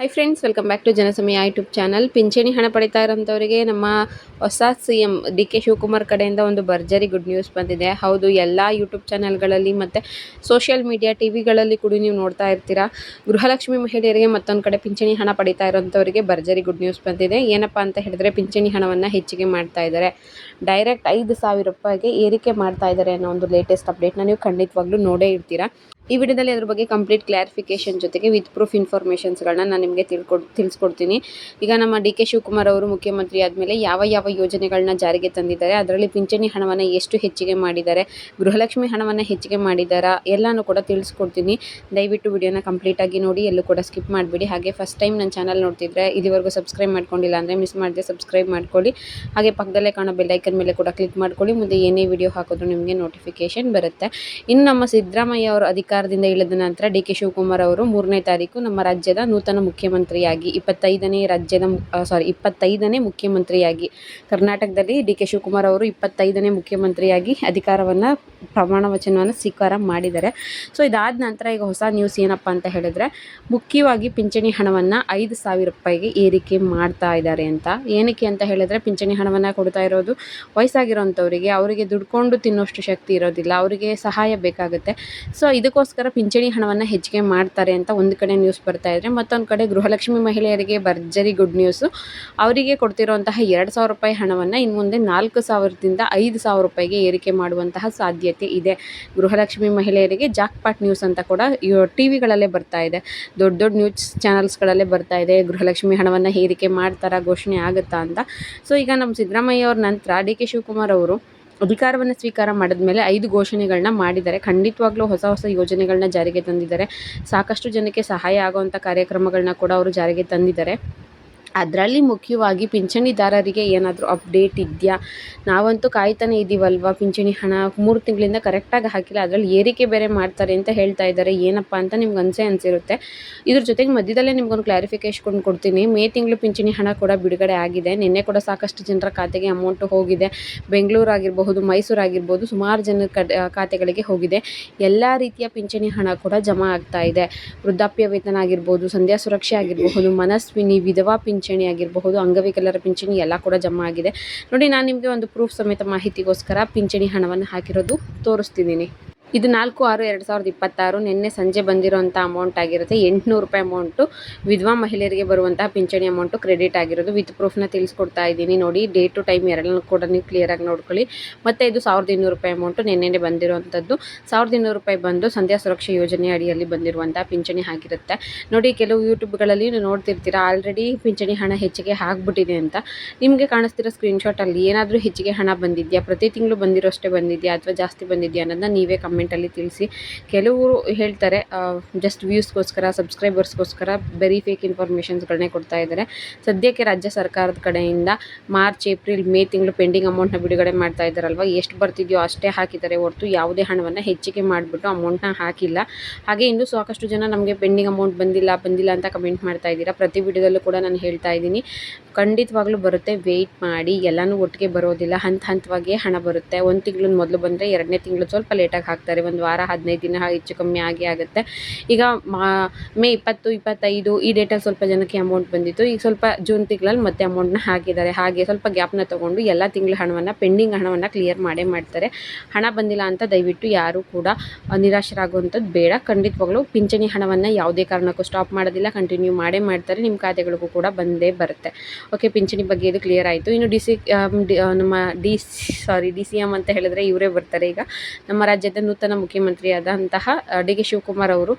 High friends, welcome back to Janasamaya YouTube channel. ಪಿಂಚಣಿ ಹಣ ಪಡಿತಾ ಇರೋಂಥವರಿಗೆ ನಮ್ಮ ಹೊಸ CM DK ಶಿವಕುಮಾರ್ ಕಡೆಯಿಂದ ಒಂದು ಭರ್ಜರಿ ಗುಡ್ ನ್ಯೂಸ್ ಬಂದಿದೆ. ಹೌದು, ಎಲ್ಲ ಯೂಟ್ಯೂಬ್ ಚಾನಲ್ಗಳಲ್ಲಿ ಮತ್ತು ಸೋಷಿಯಲ್ ಮೀಡಿಯಾ ಟಿವಿಗಳಲ್ಲಿ ಕೂಡ ನೀವು ನೋಡ್ತಾ ಇರ್ತೀರಾ. ಗೃಹಲಕ್ಷ್ಮಿ ಮಹಿಳೆಯರಿಗೆ ಮತ್ತೊಂದು ಕಡೆ ಪಿಂಚಣಿ ಹಣ ಪಡಿತಾ ಇರೋಂಥವರಿಗೆ ಭರ್ಜರಿ ಗುಡ್ ನ್ಯೂಸ್ ಬಂದಿದೆ. ಏನಪ್ಪ ಅಂತ ಹೇಳಿದ್ರೆ, ಪಿಂಚಣಿ ಹಣವನ್ನು ಹೆಚ್ಚಿಗೆ ಮಾಡ್ತಾ ಇದ್ದಾರೆ. ಡೈರೆಕ್ಟ್ 5,000 ರೂಪಾಯಿಗೆ ಏರಿಕೆ ಮಾಡ್ತಾ ಇದ್ದಾರೆ ಅನ್ನೋ ಒಂದು ಲೇಟೆಸ್ಟ್ ಅಪ್ಡೇಟ್ನ ನೀವು ಖಂಡಿತವಾಗ್ಲೂ ನೋಡೇ ಇರ್ತೀರಾ. ಈ ವಿಡಿಯೋದಲ್ಲಿ ಅದ್ರ ಬಗ್ಗೆ ಕಂಪ್ಲೀಟ್ ಕ್ಲಾರಿಫಿಕೇಶನ್ ಜೊತೆಗೆ ವಿತ್ ಪ್ರೂಫ್ ಇನ್ಫಾರ್ಮೇಷನ್ಸ್ಗಳನ್ನ ನಾನು ನಿಮಗೆ ತಿಳಿಸ್ಕೊಡ್ತೀನಿ. ಈಗ ನಮ್ಮ DK ಶಿವಕುಮಾರ್ ಅವರು ಮುಖ್ಯಮಂತ್ರಿ ಆದಮೇಲೆ ಯಾವ ಯೋಜನೆಗಳನ್ನ ಜಾರಿಗೆ ತಂದಿದ್ದಾರೆ, ಅದರಲ್ಲಿ ಪಿಂಚಣಿ ಹಣವನ್ನು ಎಷ್ಟು ಹೆಚ್ಚಿಗೆ ಮಾಡಿದ್ದಾರೆ, ಗೃಹಲಕ್ಷ್ಮಿ ಹಣವನ್ನು ಹೆಚ್ಚಿಗೆ ಮಾಡಿದ್ದಾರಾ, ಎಲ್ಲನೂ ಕೂಡ ತಿಳಿಸ್ಕೊಡ್ತೀನಿ. ದಯವಿಟ್ಟು ವಿಡಿಯೋನ ಕಂಪ್ಲೀಟಾಗಿ ನೋಡಿ, ಎಲ್ಲೂ ಕೂಡ ಸ್ಕಿಪ್ ಮಾಡಿಬಿಡಿ. ಹಾಗೆ ಫಸ್ಟ್ ಟೈಮ್ ನನ್ನ ಚಾನಲ್ ನೋಡ್ತಿದ್ರೆ ಇದುವರೆಗೂ ಸಬ್ಸ್ಕ್ರೈಬ್ ಮಾಡ್ಕೊಂಡಿಲ್ಲ ಅಂದರೆ ಮಿಸ್ ಮಾಡದೆ ಸಬ್ಸ್ಕ್ರೈಬ್ ಮಾಡ್ಕೊಳ್ಳಿ. ಹಾಗೆ ಪಕ್ಕದಲ್ಲೇ ಕಾಣೋ ಬೆಲ್ ಐಕನ್ ಮೇಲೆ ಕೂಡ ಕ್ಲಿಕ್ ಮಾಡ್ಕೊಳ್ಳಿ. ಮುಂದೆ ಏನೇ ವಿಡಿಯೋ ಹಾಕಿದ್ರು ನಿಮಗೆ ನೋಟಿಫಿಕೇಶನ್ ಬರುತ್ತೆ. ಇನ್ನು ನಮ್ಮ ಸಿದ್ದರಾಮಯ್ಯ ಅವರು ಅಧಿಕಾರದಿಂದ ಇಳಿದ ನಂತರ DK ಶಿವಕುಮಾರ್ ಅವರು 3ನೇ ತಾರೀಕು ನಮ್ಮ ರಾಜ್ಯದ ನೂತನ ಮುಖ್ಯಮಂತ್ರಿಯಾಗಿ 25ನೇ ಮುಖ್ಯಮಂತ್ರಿಯಾಗಿ ಕರ್ನಾಟಕದಲ್ಲಿ DK ಶಿವಕುಮಾರ್ ಅವರು 25ನೇ ಮುಖ್ಯಮಂತ್ರಿಯಾಗಿ ಅಧಿಕಾರವನ್ನು ಪ್ರಮಾಣ ವಚನವನ್ನು ಸ್ವೀಕಾರ ಮಾಡಿದ್ದಾರೆ. ಸೊ ಇದಾದ ನಂತರ ಈಗ ಹೊಸ ನ್ಯೂಸ್ ಏನಪ್ಪ ಅಂತ ಹೇಳಿದ್ರೆ, ಮುಖ್ಯವಾಗಿ ಪಿಂಚಣಿ ಹಣವನ್ನು 5,000 ರೂಪಾಯಿಗೆ ಏರಿಕೆ ಮಾಡ್ತಾ ಇದ್ದಾರೆ ಅಂತ. ಏನಕ್ಕೆ ಅಂತ ಹೇಳಿದ್ರೆ, ಪಿಂಚಣಿ ಹಣವನ್ನು ಕೊಡ್ತಾ ಇರೋದು ವಯಸ್ಸಾಗಿರೋಂಥವರಿಗೆ, ಅವರಿಗೆ ದುಡ್ಕೊಂಡು ತಿನ್ನೋಷ್ಟು ಶಕ್ತಿ ಇರೋದಿಲ್ಲ, ಅವರಿಗೆ ಸಹಾಯ ಬೇಕಾಗುತ್ತೆ. ಸೊ ಇದಕ್ಕೋಸ್ಕರ ಪಿಂಚಣಿ ಹಣವನ್ನು ಹೆಚ್ಚಿಗೆ ಮಾಡ್ತಾರೆ ಅಂತ ಒಂದು ಕಡೆ ನ್ಯೂಸ್ ಬರ್ತಾ ಇದ್ರೆ, ಮತ್ತೊಂದು ಕಡೆ ಗೃಹಲಕ್ಷ್ಮಿ ಮಹಿಳೆಯರಿಗೆ ಭರ್ಜರಿ ಗುಡ್ ನ್ಯೂಸು. ಅವರಿಗೆ ಕೊಡ್ತಿರುವಂತಹ 2,000 ರೂಪಾಯಿ ಹಣವನ್ನು ಇನ್ನು ಮುಂದೆ 4,000ದಿಂದ 5,000 ರೂಪಾಯಿಗೆ ಏರಿಕೆ ಮಾಡುವಂತಹ ಸಾಧ್ಯತೆ ಇದೆ. ಗೃಹಲಕ್ಷ್ಮಿ ಮಹಿಳೆಯರಿಗೆ ಜಾಕ್ಪಾಟ್ ನ್ಯೂಸ್ ಅಂತ ಕೂಡ ಟಿವಿಗಳಲ್ಲೇ ಬರ್ತಾ ಇದೆ, ದೊಡ್ಡ ನ್ಯೂಸ್ ಚಾನಲ್ಸ್ಗಳಲ್ಲೇ ಬರ್ತಾ ಇದೆ. ಗೃಹಲಕ್ಷ್ಮಿ ಹಣವನ್ನು ಏರಿಕೆ ಮಾಡ್ತಾರಾ, ಘೋಷಣೆ ಆಗುತ್ತಾ ಅಂತ. ಸೊ ಈಗ ನಮ್ಮ ಸಿದ್ದರಾಮಯ್ಯ ಅವ್ರ ನಂತರ DK ಶಿವಕುಮಾರ್ ಅವರು ಅಧಿಕಾರವನ್ನು ಸ್ವೀಕಾರ ಮಾಡಿದ ಮೇಲೆ 5 ಘೋಷಣೆಗಳನ್ನ ಮಾಡಿದ್ದಾರೆ. ಖಂಡಿತವಾಗ್ಲೂ ಹೊಸ ಯೋಜನೆಗಳನ್ನ ಜಾರಿಗೆ ತಂದಿದ್ದಾರೆ. ಸಾಕಷ್ಟು ಜನಕ್ಕೆ ಸಹಾಯ ಆಗುವಂಥ ಕಾರ್ಯಕ್ರಮಗಳನ್ನ ಕೂಡ ಅವರು ಜಾರಿಗೆ ತಂದಿದ್ದಾರೆ. ಅದರಲ್ಲಿ ಮುಖ್ಯವಾಗಿ ಪಿಂಚಣಿದಾರರಿಗೆ ಏನಾದರೂ ಅಪ್ಡೇಟ್ ಇದೆಯಾ? ನಾವಂತೂ ಕಾಯ್ತಾನೆ ಇದ್ದೀವಲ್ವ, ಪಿಂಚಣಿ ಹಣ 3 ತಿಂಗಳಿಂದ ಕರೆಕ್ಟಾಗಿ ಹಾಕಿಲ್ಲ, ಅದರಲ್ಲಿ ಏರಿಕೆ ಬೇರೆ ಮಾಡ್ತಾರೆ ಅಂತ ಹೇಳ್ತಾ ಇದ್ದಾರೆ. ಏನಪ್ಪ ಅಂತ ನಿಮ್ಗೆ ಅನಿಸಿರುತ್ತೆ. ಇದ್ರ ಜೊತೆಗೆ ಮಧ್ಯದಲ್ಲೇ ನಿಮ್ಗೊಂದು ಕ್ಲಾರಿಫಿಕೇಶನ್ ಕೊಡ್ತೀನಿ. ಮೇ ತಿಂಗಳು ಪಿಂಚಣಿ ಹಣ ಕೂಡ ಬಿಡುಗಡೆ ಆಗಿದೆ. ನಿನ್ನೆ ಕೂಡ ಸಾಕಷ್ಟು ಜನರ ಖಾತೆಗೆ ಅಮೌಂಟು ಹೋಗಿದೆ. ಬೆಂಗಳೂರು ಆಗಿರಬಹುದು, ಮೈಸೂರು ಆಗಿರ್ಬೋದು, ಸುಮಾರು ಜನರ ಖಾತೆಗಳಿಗೆ ಹೋಗಿದೆ. ಎಲ್ಲ ರೀತಿಯ ಪಿಂಚಣಿ ಹಣ ಕೂಡ ಜಮಾ ಆಗ್ತಾ ಇದೆ. ವೃದ್ಧಾಪ್ಯ ವೇತನ ಆಗಿರ್ಬೋದು, ಸಂಧ್ಯಾ ಸುರಕ್ಷೆ ಆಗಿರಬಹುದು, ಮನಸ್ವಿನಿ, ವಿಧವಾ ಪಿಂಚಣಿ ಆಗಿರಬಹುದು, ಅಂಗವಿಕಲರ ಪಿಂಚಣಿ ಎಲ್ಲ ಕೂಡ ಜಮಾ ಆಗಿದೆ. ನೋಡಿ, ನಾನು ನಿಮಗೆ ಒಂದು ಪ್ರೂಫ್ ಸಮೇತ ಮಾಹಿತಿಗೋಸ್ಕರ ಪಿಂಚಣಿ ಹಣವನ್ನು ಹಾಕಿರೋದು ತೋರಿಸ್ತಿದ್ದೀನಿ. ಇದು 4/6/2026 ನಿನ್ನೆ ಸಂಜೆ ಬಂದಿರೋಂಥ ಅಮೌಂಟ್ ಆಗಿರುತ್ತೆ. 800 ರೂಪಾಯಿ ಅಮೌಂಟು ವಿಧವಾ ಮಹಿಳೆಯರಿಗೆ ಬರುವಂತಹ ಪಿಂಚಣಿ ಅಮೌಂಟು ಕ್ರೆಡಿಟ್ ಆಗಿರೋದು. ವಿತ್ ಪ್ರೂಫ್ನ ತಿಳಿಸ್ಕೊಡ್ತಾ ಇದ್ದೀನಿ. ನೋಡಿ, ಡೇ ಟು ಟೈಮ್ ಎರಡನ್ನೂ ಕೂಡ ನೀವು ಕ್ಲಿಯರಾಗಿ ನೋಡ್ಕೊಳ್ಳಿ. ಮತ್ತು ಇದು 1,200 ರೂಪಾಯಿ ಅಮೌಂಟು ನಿನ್ನೆ ಬಂದಿರೋವಂಥದ್ದು. 1,200 ರೂಪಾಯಿ ಬಂದು ಸಂಧ್ಯಾ ಸುರಕ್ಷೆ ಯೋಜನೆ ಅಡಿಯಲ್ಲಿ ಬಂದಿರುವಂಥ ಪಿಂಚಣಿ ಆಗಿರುತ್ತೆ. ನೋಡಿ, ಕೆಲವು ಯೂಟ್ಯೂಬ್ಗಳಲ್ಲಿ ನೀವು ನೋಡ್ತಿರ್ತೀರಾ, ಆಲ್ರೆಡಿ ಪಿಂಚಣಿ ಹಣ ಹೆಚ್ಚಿಗೆ ಆಗಿಬಿಟ್ಟಿದೆ ಅಂತ. ನಿಮಗೆ ಕಾಣಿಸ್ತಿರೋ ಸ್ಕ್ರೀನ್ಶಾಟಲ್ಲಿ ಏನಾದರೂ ಹೆಚ್ಚಿಗೆ ಹಣ ಬಂದಿದೆಯಾ, ಪ್ರತಿ ತಿಂಗಳು ಬಂದಿರೋಷ್ಟೇ ಬಂದಿದೆಯಾ ಅಥವಾ ಜಾಸ್ತಿ ಬಂದಿದೆಯಾ ಅನ್ನೋದನ್ನ ನೀವೇ ಕಮೆಂಟಲ್ಲಿ ತಿಳಿಸಿ. ಕೆಲವರು ಹೇಳ್ತಾರೆ ಜಸ್ಟ್ ವ್ಯೂಸ್ಗೋಸ್ಕರ, ಸಬ್ಸ್ಕ್ರೈಬರ್ಸ್ಗೋಸ್ಕರ ಬರೀ ಫೇಕ್ ಇನ್ಫಾರ್ಮೇಷನ್ಸ್ಗಳನ್ನೇ ಕೊಡ್ತಾ ಇದ್ದಾರೆ. ಸದ್ಯಕ್ಕೆ ರಾಜ್ಯ ಸರ್ಕಾರದ ಕಡೆಯಿಂದ ಮಾರ್ಚ್, ಏಪ್ರಿಲ್, ಮೇ ತಿಂಗಳು ಪೆಂಡಿಂಗ್ ಅಮೌಂಟ್ನ ಬಿಡುಗಡೆ ಮಾಡ್ತಾ ಇದ್ದಾರಲ್ವ, ಎಷ್ಟು ಬರ್ತಿದೆಯೋ ಅಷ್ಟೇ ಹಾಕಿದ್ದಾರೆ ಹೊರತು ಯಾವುದೇ ಹಣವನ್ನು ಹೆಚ್ಚಿಗೆ ಮಾಡಿಬಿಟ್ಟು ಅಮೌಂಟ್ನ ಹಾಕಿಲ್ಲ. ಹಾಗೆ ಇನ್ನೂ ಸಾಕಷ್ಟು ಜನ ನಮಗೆ ಪೆಂಡಿಂಗ್ ಅಮೌಂಟ್ ಬಂದಿಲ್ಲ ಅಂತ ಕಮೆಂಟ್ ಮಾಡ್ತಾ ಇದ್ದೀರಾ. ಪ್ರತಿ ವಿಡಿಯೋದಲ್ಲೂ ಕೂಡ ನಾನು ಹೇಳ್ತಾ ಇದ್ದೀನಿ, ಖಂಡಿತವಾಗ್ಲೂ ಬರುತ್ತೆ, ವೆಯ್ಟ್ ಮಾಡಿ. ಎಲ್ಲನೂ ಒಟ್ಟಿಗೆ ಬರೋದಿಲ್ಲ, ಹಂತವಾಗಿಯೇ ಹಣ ಬರುತ್ತೆ. ಒಂದು ತಿಂಗಳು ಮೊದಲು ಬಂದರೆ 2ನೇ ತಿಂಗಳು ಸ್ವಲ್ಪ ಲೇಟಾಗಿ ಹಾಕ್ತಾರೆ. ಒಂದು ವಾರ 15 ದಿನ ಹೆಚ್ಚು ಕಮ್ಮಿ ಆಗುತ್ತೆ. ಈಗ ಮೇ 20, 25 ಈ ಡೇಟಲ್ಲಿ ಸ್ವಲ್ಪ ಜನಕ್ಕೆ ಅಮೌಂಟ್ ಬಂದಿತ್ತು. ಈಗ ಸ್ವಲ್ಪ ಜೂನ್ ತಿಂಗಳಲ್ಲಿ ಮತ್ತೆ ಅಮೌಂಟ್ನ ಹಾಕಿದ್ದಾರೆ. ಹಾಗೆ ಸ್ವಲ್ಪ ಗ್ಯಾಪ್ನ ತೊಗೊಂಡು ಎಲ್ಲ ತಿಂಗಳ ಹಣವನ್ನು, ಪೆಂಡಿಂಗ್ ಹಣವನ್ನು ಕ್ಲಿಯರ್ ಮಾಡ್ತಾರೆ. ಹಣ ಬಂದಿಲ್ಲ ಅಂತ ದಯವಿಟ್ಟು ಯಾರೂ ಕೂಡ ನಿರಾಶರಾಗುವಂಥದ್ದು ಬೇಡ. ಖಂಡಿತವಾಗ್ಲೂ ಪಿಂಚಣಿ ಹಣವನ್ನು ಯಾವುದೇ ಕಾರಣಕ್ಕೂ ಸ್ಟಾಪ್ ಮಾಡೋದಿಲ್ಲ, ಕಂಟಿನ್ಯೂ ಮಾಡ್ತಾರೆ. ನಿಮ್ಮ ಖಾತೆಗಳಿಗೂ ಕೂಡ ಬಂದೇ ಬರುತ್ತೆ. ಓಕೆ, ಪಿಂಚಣಿ ಬಗ್ಗೆ ಇದು ಕ್ಲಿಯರ್ ಆಯಿತು. ಇನ್ನು ನಮ್ಮ DCM ಅಂತ ಹೇಳಿದ್ರೆ ಇವರೇ ಬರ್ತಾರೆ. ಈಗ ನಮ್ಮ ರಾಜ್ಯದ ನೂತನ ಮುಖ್ಯಮಂತ್ರಿಯಾದಂತಹ DK ಶಿವಕುಮಾರ್ ಅವರು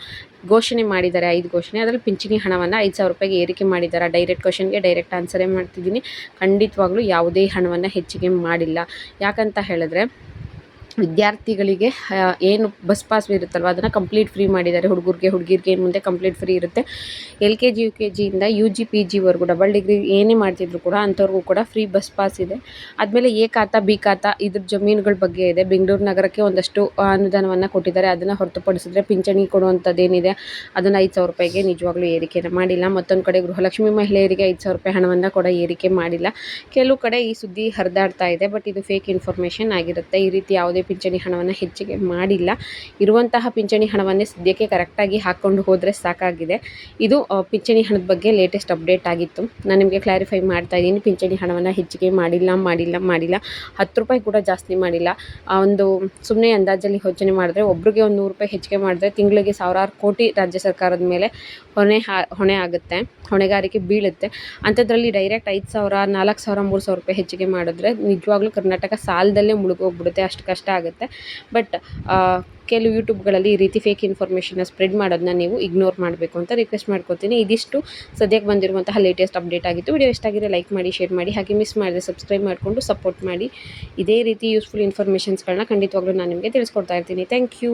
ಘೋಷಣೆ ಮಾಡಿದ್ದಾರೆ 5 ಘೋಷಣೆ. ಅದರಲ್ಲಿ ಪಿಂಚಣಿ ಹಣವನ್ನು 5,000 ರೂಪಾಯಿಗೆ ಏರಿಕೆ ಮಾಡಿದ್ದಾರೆ. ಡೈರೆಕ್ಟ್ ಕ್ವಶನ್ಗೆ ಡೈರೆಕ್ಟ್ ಆನ್ಸರೇ ಮಾಡ್ತಿದ್ದೀನಿ. ಖಂಡಿತವಾಗ್ಲೂ ಯಾವುದೇ ಹಣವನ್ನು ಹೆಚ್ಚಿಗೆ ಮಾಡಿಲ್ಲ. ಯಾಕಂತ ಹೇಳಿದ್ರೆ, ವಿದ್ಯಾರ್ಥಿಗಳಿಗೆ ಏನು ಬಸ್ ಪಾಸ್ ಇರುತ್ತಲ್ವ, ಅದನ್ನು ಕಂಪ್ಲೀಟ್ ಫ್ರೀ ಮಾಡಿದ್ದಾರೆ. ಹುಡುಗಿರಿಗೆ ಏನು ಮುಂದೆ ಕಂಪ್ಲೀಟ್ ಫ್ರೀ ಇರುತ್ತೆ. LKG UKGಯಿಂದ UG PGವರೆಗೂ ಡಬಲ್ ಡಿಗ್ರಿ ಏನೇ ಮಾಡ್ತಿದ್ರು ಕೂಡ ಅಂಥವ್ರಿಗೂ ಕೂಡ ಫ್ರೀ ಬಸ್ ಪಾಸ್ ಇದೆ. ಆದಮೇಲೆ A ಖಾತಾ, B ಖಾತಾ ಇದ್ರ ಜಮೀನುಗಳ ಬಗ್ಗೆ ಇದೆ. ಬೆಂಗಳೂರು ನಗರಕ್ಕೆ ಒಂದಷ್ಟು ಅನುದಾನವನ್ನು ಕೊಟ್ಟಿದ್ದಾರೆ. ಅದನ್ನು ಹೊರತುಪಡಿಸಿದ್ರೆ ಪಿಂಚಣಿ ಕೊಡುವಂಥದ್ದೇನಿದೆ ಅದನ್ನು 5,000 ರೂಪಾಯಿಗೆ ನಿಜವಾಗ್ಲೂ ಏರಿಕೆಯನ್ನು ಮಾಡಿಲ್ಲ. ಮತ್ತೊಂದು ಕಡೆ ಗೃಹಲಕ್ಷ್ಮಿ ಮಹಿಳೆಯರಿಗೆ 5,000 ರೂಪಾಯಿ ಹಣವನ್ನು ಕೂಡ ಏರಿಕೆ ಮಾಡಿಲ್ಲ. ಕೆಲವು ಕಡೆ ಈ ಸುದ್ದಿ ಹರಿದಾಡ್ತಾ ಇದೆ, ಬಟ್ ಇದು ಫೇಕ್ ಇನ್ಫಾರ್ಮೇಷನ್ ಆಗಿರುತ್ತೆ. ಈ ರೀತಿ ಯಾವುದೇ ಪಿಂಚಣಿ ಹಣವನ್ನು ಹೆಚ್ಚಿಗೆ ಮಾಡಿಲ್ಲ. ಇರುವಂತಹ ಪಿಂಚಣಿ ಹಣವನ್ನೇ ಸದ್ಯಕ್ಕೆ ಕರೆಕ್ಟಾಗಿ ಹಾಕ್ಕೊಂಡು ಹೋದರೆ ಸಾಕಾಗಿದೆ. ಇದು ಪಿಂಚಣಿ ಹಣದ ಬಗ್ಗೆ ಲೇಟೆಸ್ಟ್ ಅಪ್ಡೇಟ್ ಆಗಿತ್ತು. ನಾನು ನಿಮಗೆ ಕ್ಲಾರಿಫೈ ಮಾಡ್ತಾ ಇದ್ದೀನಿ. ಪಿಂಚಣಿ ಹಣವನ್ನು ಹೆಚ್ಚಿಗೆ ಮಾಡಿಲ್ಲ. 10 ರೂಪಾಯಿ ಕೂಡ ಜಾಸ್ತಿ ಮಾಡಿಲ್ಲ. ಒಂದು ಸುಮ್ಮನೆ ಅಂದಾಜಲ್ಲಿ ಯೋಚನೆ ಮಾಡಿದ್ರೆ ಒಬ್ರಿಗೆ ಒಂದು 100 ರೂಪಾಯಿ ಹೆಚ್ಚಿಗೆ ಮಾಡಿದ್ರೆ ತಿಂಗಳಿಗೆ ಸಾವಿರಾರು ಕೋಟಿ ರಾಜ್ಯ ಸರ್ಕಾರದ ಮೇಲೆ ಹೊಣೆ ಆಗುತ್ತೆ, ಹೊಣೆಗಾರಿಕೆ ಬೀಳುತ್ತೆ. ಅಂಥದ್ರಲ್ಲಿ ಡೈರೆಕ್ಟ್ 5,000, 4,000, 3,000 ರೂಪಾಯಿ ಹೆಚ್ಚಿಗೆ ಮಾಡಿದ್ರೆ ನಿಜವಾಗ್ಲೂ ಕರ್ನಾಟಕ ಸಾಲದಲ್ಲೇ ಮುಳುಗೋಗ್ಬಿಡುತ್ತೆ, ಅಷ್ಟು ಕಷ್ಟ ಆಗುತ್ತೆ. ಬಟ್ ಕೆಲವು ಯೂಟ್ಯೂಬ್ಗಳಲ್ಲಿ ಈ ರೀತಿ ಫೇಕ್ ಇನ್ಫಾರ್ಮೇಷನ್ನ ಸ್ಪ್ರೆಡ್ ಮಾಡೋದನ್ನ ನೀವು ಇಗ್ನೋರ್ ಮಾಡಬೇಕು ಅಂತ ರಿಕ್ವೆಸ್ಟ್ ಮಾಡ್ಕೊತೀನಿ. ಇದಿಷ್ಟು ಸದ್ಯಕ್ಕೆ ಬಂದಿರುವಂತಹ ಲೇಟೆಸ್ಟ್ ಅಪ್ಡೇಟ್ ಆಗಿತ್ತು. ವಿಡಿಯೋ ಇಷ್ಟ ಆಗಿದ್ರೆ ಲೈಕ್ ಮಾಡಿ, ಶೇರ್ ಮಾಡಿ, ಹಾಗೆ ಮಿಸ್ ಮಾಡಿದ್ರೆ ಸಬ್ಸ್ಕ್ರೈಬ್ ಮಾಡಿಕೊಂಡು ಸಪೋರ್ಟ್ ಮಾಡಿ. ಇದೇ ರೀತಿ ಯೂಸ್ಫುಲ್ ಇನ್ಫಾರ್ಮೇಷನ್ಸ್ಗಳನ್ನ ಖಂಡಿತವಾಗ್ಲೂ ನಾನು ನಿಮಗೆ ತಿಳಿಸ್ಕೊಡ್ತಾ ಇರ್ತೀನಿ. Thank you.